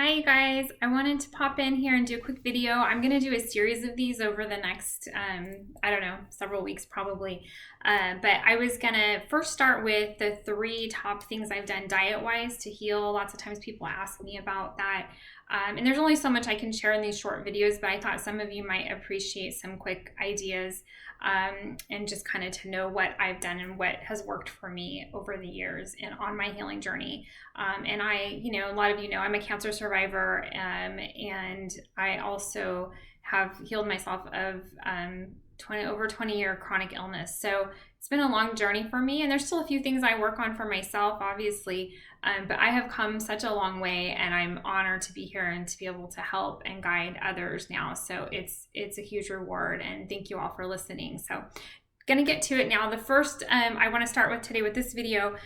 Hi guys, I wanted to pop in here and do a quick video. I'm going to do a series of these over the next, I don't know, several weeks probably. But I was going to first start with the 3 top things I've done diet-wise to heal. Lots of times people ask me about that. And there's only so much I can share in these short videos, but I thought some of you might appreciate some quick ideas and just kind of to know what I've done and what has worked for me over the years and on my healing journey. And a lot of you know, I'm a cancer survivor, and I also have healed myself of over 20-year chronic illness. So it's been a long journey for me, and there's still a few things I work on for myself, obviously, but I have come such a long way, and I'm honored to be here and to be able to help and guide others now. So it's a huge reward, and thank you all for listening. So gonna get to it now. The first I want to start with today with this video,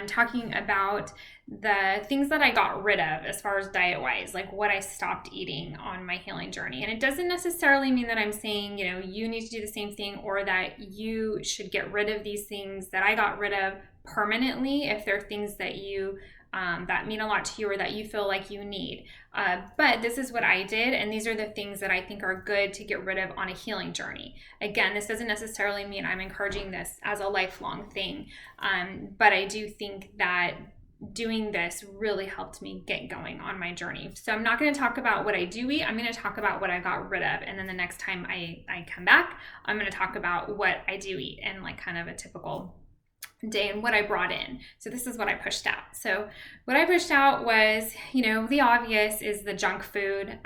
talking about the things that I got rid of as far as diet wise, like what I stopped eating on my healing journey. And it doesn't necessarily mean that I'm saying, you need to do the same thing or that you should get rid of these things that I got rid of permanently if they're things that you that mean a lot to you or that you feel like you need. But this is what I did, and these are the things that I think are good to get rid of on a healing journey. Again, this doesn't necessarily mean I'm encouraging this as a lifelong thing, but I do think that doing this really helped me get going on my journey. So I'm not going to talk about what I do eat. I'm going to talk about what I got rid of. And then the next time I come back, I'm going to talk about what I do eat and like kind of a typical day and what I brought in. So this is what I pushed out. So what I pushed out was, the obvious is the junk food,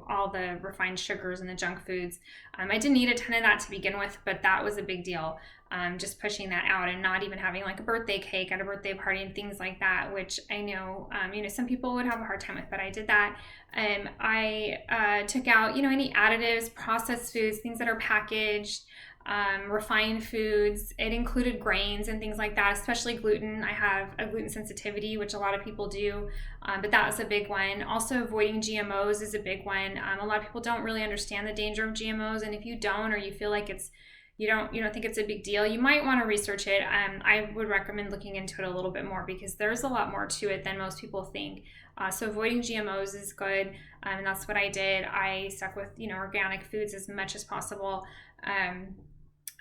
all the refined sugars and the junk foods. I didn't eat a ton of that to begin with, but that was a big deal. Just pushing that out and not even having like a birthday cake at a birthday party and things like that, which I know, some people would have a hard time with, but I did that. I took out, any additives, processed foods, things that are packaged, refined foods. It included grains and things like that, especially gluten. I have a gluten sensitivity, which a lot of people do, but that was a big one. Also, avoiding GMOs is a big one. A lot of people don't really understand the danger of GMOs, and if you don't, or you feel like you don't think it's a big deal, you might want to research it. I would recommend looking into it a little bit more because there's a lot more to it than most people think. So avoiding GMOs is good, and that's what I did. I stuck with organic foods as much as possible.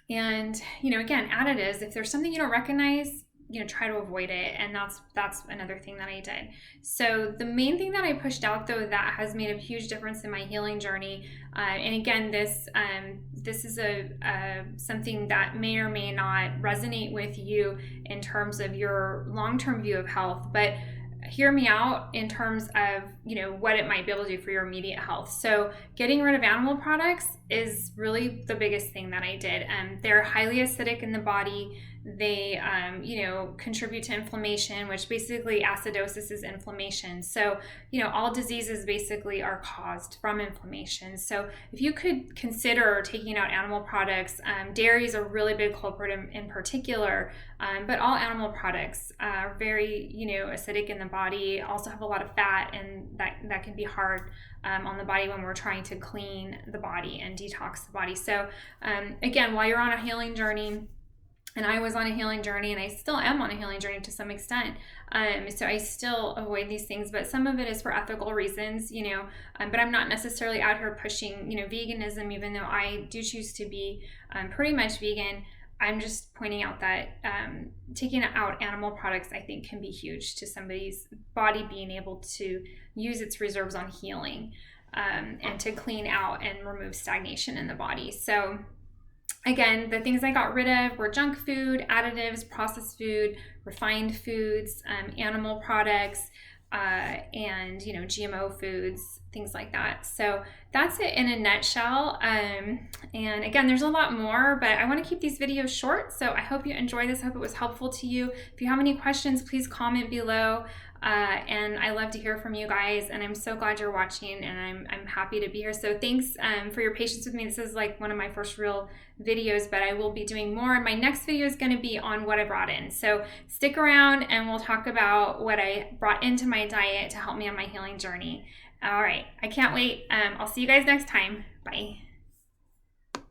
And again, additives, if there's something you don't recognize, try to avoid it. And that's another thing that I did. So the main thing that I pushed out, though, that has made a huge difference in my healing journey, and again, this is something that may or may not resonate with you in terms of your long-term view of health, but hear me out in terms of what it might be able to do for your immediate health. So getting rid of animal products is really the biggest thing that I did. They're highly acidic in the body. They contribute to inflammation, which basically acidosis is inflammation. So all diseases basically are caused from inflammation. So if you could consider taking out animal products, dairy is a really big culprit in particular, but all animal products are very acidic in the body, also have a lot of fat, and that can be hard on the body when we're trying to clean the body and detox the body. So again, while you're on a healing journey, and I was on a healing journey, and I still am on a healing journey to some extent. So I still avoid these things, but some of it is for ethical reasons, but I'm not necessarily out here pushing, veganism, even though I do choose to be pretty much vegan. I'm just pointing out that taking out animal products, I think, can be huge to somebody's body being able to use its reserves on healing, and to clean out and remove stagnation in the body. So again, the things I got rid of were junk food, additives, processed food, refined foods, animal products, and GMO foods, things like that. So that's it in a nutshell. And again, there's a lot more, but I want to keep these videos short. So I hope you enjoyed this. I hope it was helpful to you. If you have any questions, please comment below. And I love to hear from you guys, and I'm so glad you're watching, and I'm happy to be here. So thanks for your patience with me. This is like one of my first real videos, but I will be doing more. My next video is going to be on what I brought in. So stick around and we'll talk about what I brought into my diet to help me on my healing journey. All right, I can't wait. I'll see you guys next time. Bye.